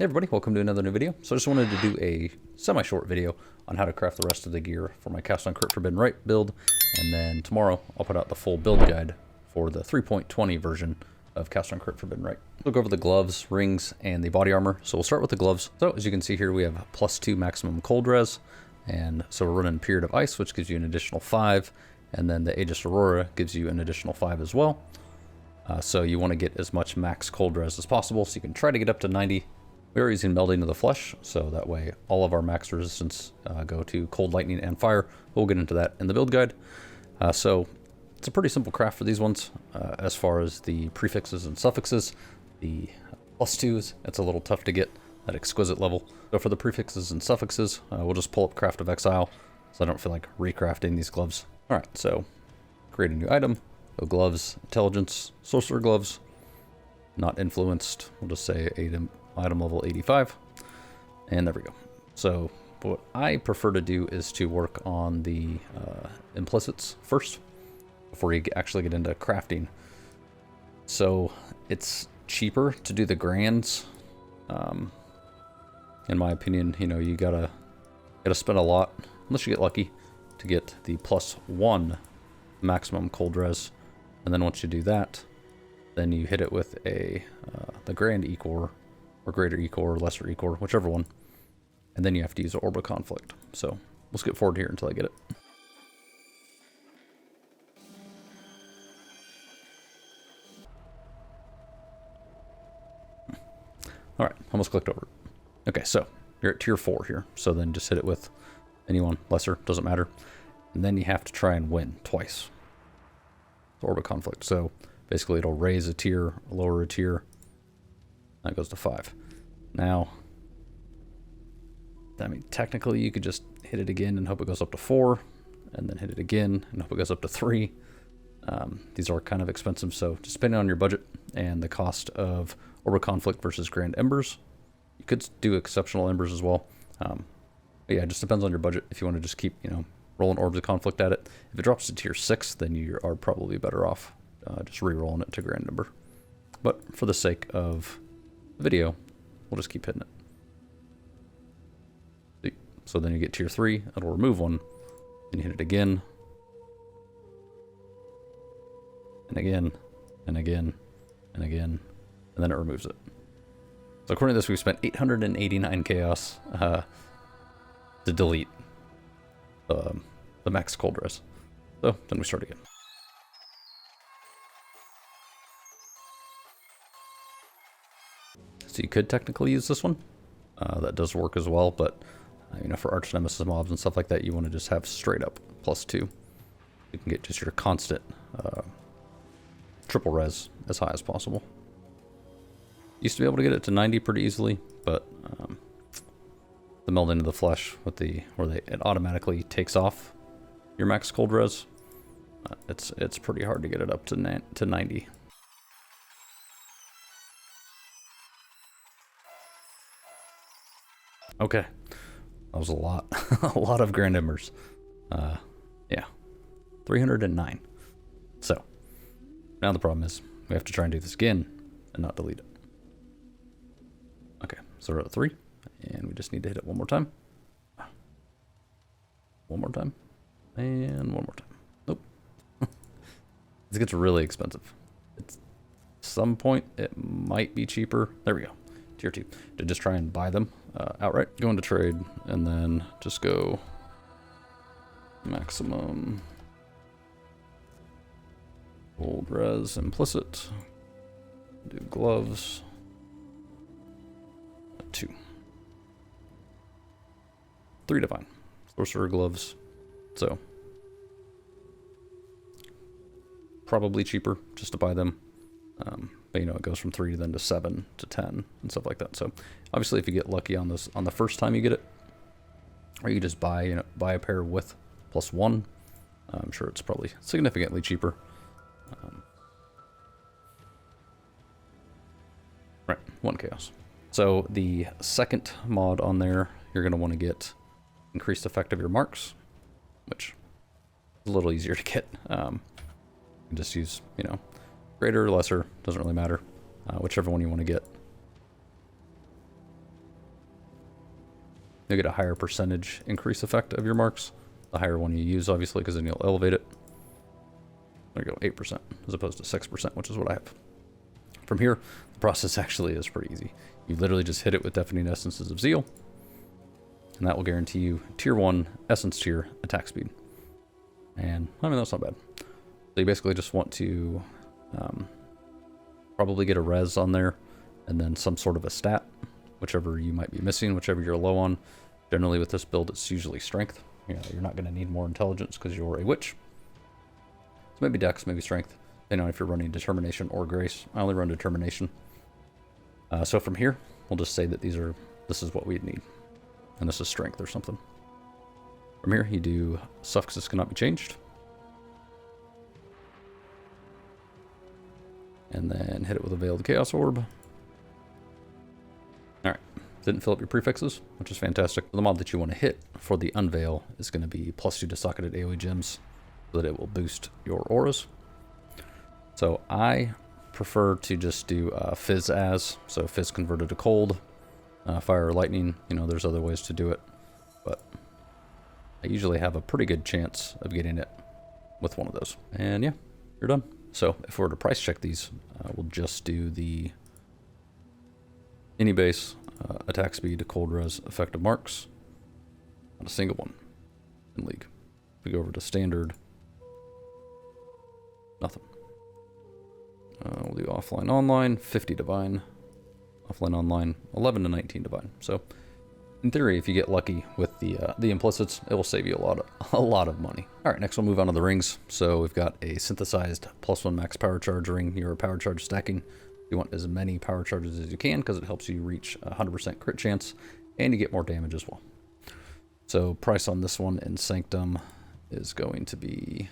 Hey everybody, welcome to another new video. So I just wanted to do a semi-short video on how to craft the rest of the gear for my Crit Forbidden Rite build, and then tomorrow I'll put out the full build guide for the 3.20 version of Crit Forbidden Rite. We'll go over the gloves, rings, and the body armor. So we'll start with the gloves. So as you can see here, we have +2 maximum cold res, and so we're running Period of Ice, which gives you an additional 5, and then the Aegis Aurora gives you an additional 5 as well. So you want to get as much max cold res as possible, so you can try to get up to 90. We are using Melding of the Flesh, so that way all of our max resistance go to cold, lightning, and fire. We'll get into that in the build guide. So it's a pretty simple craft for these ones. As far as the prefixes and suffixes, the +2s, it's a little tough to get at exquisite level. So for the prefixes and suffixes, we'll just pull up Pathofexile, so I don't feel like recrafting these gloves. Alright, so create a new item. So gloves, intelligence, sorcerer gloves, not influenced. We'll just say item level 85, and there we go. So what I prefer to do is to work on the implicits first before you actually get into crafting. So it's cheaper to do the grands. In my opinion, you know, you gotta spend a lot, unless you get lucky, to get the +1 maximum cold res, and then once you do that, then you hit it with a the grand Ecor, or greater Ecor, or lesser Ecor, whichever one, and then you have to use an Orb of Conflict. So we'll skip forward here until I get it. Alright, almost clicked over it. Okay, so you're at tier 4 here, so then just hit it with anyone, lesser, doesn't matter. And then you have to try and win twice. Orb of Conflict. So basically it'll raise a tier, lower a tier. That goes to 5. Now, I mean, technically you could just hit it again and hope it goes up to 4, and then hit it again and hope it goes up to 3. These are kind of expensive, so just depending on your budget and the cost of Orb of Conflict versus Grand Embers. You could do Exceptional Embers as well. But yeah, it just depends on your budget. If you want to just keep, you know, rolling Orbs of Conflict at it. If it drops to tier 6, then you are probably better off just re-rolling it to Grand Ember. But for the sake of the video, we'll just keep hitting it. So then you get tier 3, it'll remove one, then you hit it again, and again, and again, and again, and then it removes it. So according to this, we've spent 889 chaos to delete the max cold res. So then we start again. So you could technically use this one. That does work as well, but you know, for arch nemesis mobs and stuff like that, you want to just have straight up +2. You can get just your constant triple res as high as possible. Used to be able to get it to 90 pretty easily, but the Melding of the Flesh with it automatically takes off your max cold res. It's pretty hard to get it up to 90. Okay, that was a lot, a lot of Grand Embers. Yeah, 309. So now the problem is we have to try and do this again and not delete it. Okay, so we're at 3, and we just need to hit it one more time. One more time, and one more time. Nope. This gets really expensive. At some point, it might be cheaper. There we go. Tier 2. To just try and buy them outright. Go into trade, and then just go maximum cold res implicit. Do gloves. 2. 3 divine. Sorcerer gloves. So probably cheaper just to buy them. But you know, it goes from 3 then to 7 to 10 and stuff like that. So obviously if you get lucky on this on the first time you get it, or you just buy a pair with +1, I'm sure it's probably significantly cheaper. Right, 1 chaos. So the second mod on there, you're going to want to get increased effect of your marks, which is a little easier to get. You can just use, you know, greater or lesser, doesn't really matter, whichever one you want to get. you'll get a higher percentage increase effect of your marks. The higher one you use, obviously, because then you'll elevate it. There you go, 8% as opposed to 6%, which is what I have. From here, the process actually is pretty easy. You literally just hit it with Deafening Essences of Zeal, and that will guarantee you Tier 1 Essence Tier attack speed. And, I mean, that's not bad. So you basically just want to probably get a res on there, and then some sort of a stat, whichever you might be missing, whichever you're low on. Generally with this build, it's usually strength. You know, you're not going to need more intelligence because you're a witch. So maybe dex, maybe strength, depending on if you're running determination or grace. I only run determination. So from here, we'll just say that this is what we'd need. And this is strength or something. From here, you do suffixes cannot be changed. And then hit it with a Veiled Chaos Orb. Alright, didn't fill up your prefixes, which is fantastic. The mod that you want to hit for the Unveil is going to be +2 to socketed AoE gems, so that it will boost your auras. So I prefer to just do Fizz as, so Fizz converted to cold, fire or lightning. You know, there's other ways to do it, but I usually have a pretty good chance of getting it with one of those. And yeah, you're done. So if we were to price check these, we'll just do the any base, attack speed, cold res, effective marks. Not a single one in League. If we go over to standard, nothing. We'll do offline online, 50 divine. Offline online, 11 to 19 divine. So in theory, if you get lucky with the implicits, it will save you a lot of money. All right, next we'll move on to the rings. So we've got a synthesized +1 max power charge ring. You're power charge stacking. You want as many power charges as you can because it helps you reach 100% crit chance, and you get more damage as well. So price on this one in Sanctum is going to be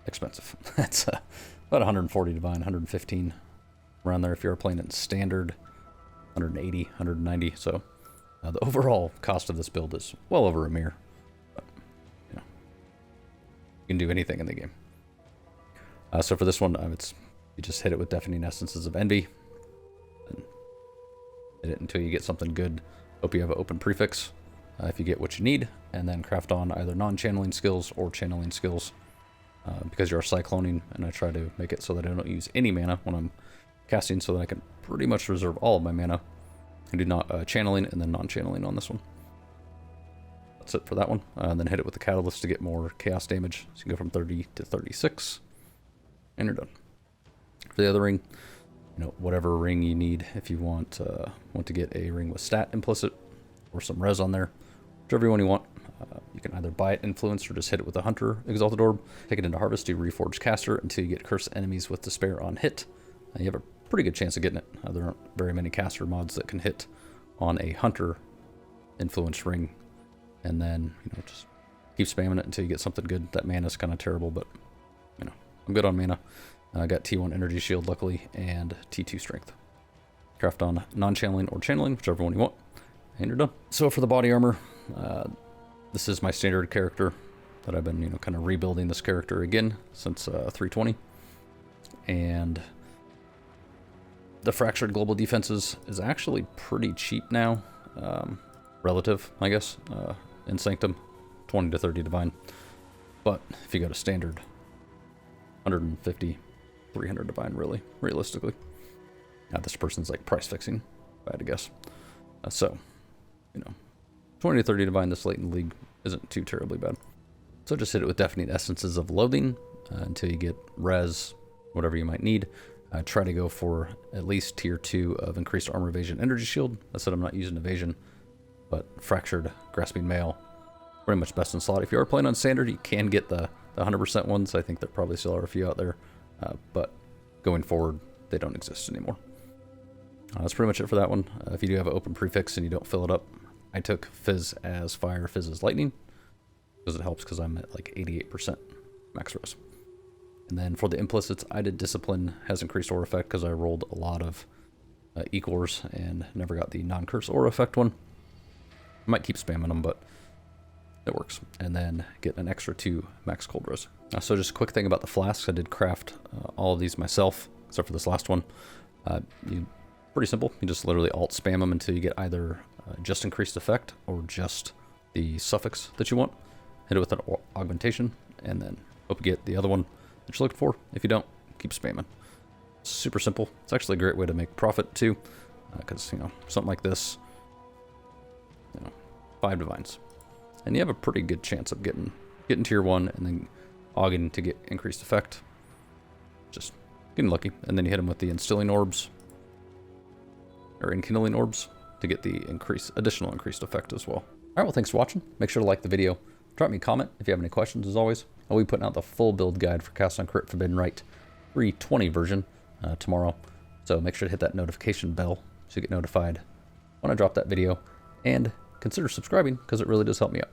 expensive. That's about 140 divine, 115 around there if you're playing it in standard, 180, 190. So the overall cost of this build is well over a mirror. But, you know, you can do anything in the game. So for this one, you just hit it with Deafening Essences of Envy. And hit it until you get something good. Hope you have an open prefix if you get what you need. And then craft on either non-channeling skills or channeling skills. Because you're cycloning, and I try to make it so that I don't use any mana when I'm casting, so that I can pretty much reserve all of my mana. I do not channeling and then non-channeling on this one. That's it for that one. And then hit it with the catalyst to get more chaos damage. So you can go from 30 to 36, and you're done. For the other ring, you know, whatever ring you need. If you want to get a ring with stat implicit or some res on there, whichever one you want. You can either buy it influenced or just hit it with a Hunter Exalted Orb. Take it into Harvest, do Reforged Caster until you get Curse Enemies with Despair on hit. You have a pretty good chance of getting it. There aren't very many caster mods that can hit on a Hunter influenced ring. And then, you know, just keep spamming it until you get something good. That mana's kind of terrible, but, you know, I'm good on mana. I got T1 Energy Shield, luckily, and T2 Strength. Craft on non-channeling or channeling, whichever one you want, and you're done. So for the body armor, this is my standard character that I've been, you know, kind of rebuilding this character again since 3.20. And the Fractured Global Defenses is actually pretty cheap now. Relative, I guess, in Sanctum, 20 to 30 divine. But if you go to standard, 150, 300 divine, really, realistically. Now this person's like price fixing, if I had to guess. So, you know, 20 to 30 divine this late in the league isn't too terribly bad. So just hit it with Deafening Essences of Loathing until you get res, whatever you might need. Try to go for at least tier 2 of increased armor evasion energy shield. I said I'm not using evasion, but Fractured Grasping Mail, pretty much best in slot. If you are playing on standard, you can get the 100% ones. I think there probably still are a few out there, but going forward, they don't exist anymore. That's pretty much it for that one. If you do have an open prefix and you don't fill it up, I took Fizz as fire, Fizz as lightning, because it helps because I'm at like 88% max res. And then for the implicits, I did Discipline, has increased aura effect because I rolled a lot of equals and never got the non-curse aura effect one. I might keep spamming them, but it works. And then get an extra 2 max cold res. So just a quick thing about the flasks, I did craft all of these myself, except for this last one. Pretty simple, you just literally alt spam them until you get either just increased effect or just the suffix that you want. Hit it with an augmentation, and then hope you get the other one that you're looking for. If you don't, keep spamming. Super simple. It's actually a great way to make profit too, because you know, something like this, you know, 5 divines, and you have a pretty good chance of getting tier 1 and then auging to get increased effect. Just getting lucky, and then you hit them with the instilling orbs or enkindling orbs to get the additional increased effect as well. All right, well, thanks for watching. Make sure to like the video. Drop me a comment if you have any questions. As always, I'll be putting out the full build guide for Crit Forbidden Rite 3.20 version tomorrow, so make sure to hit that notification bell so you get notified when I drop that video, and consider subscribing because it really does help me out.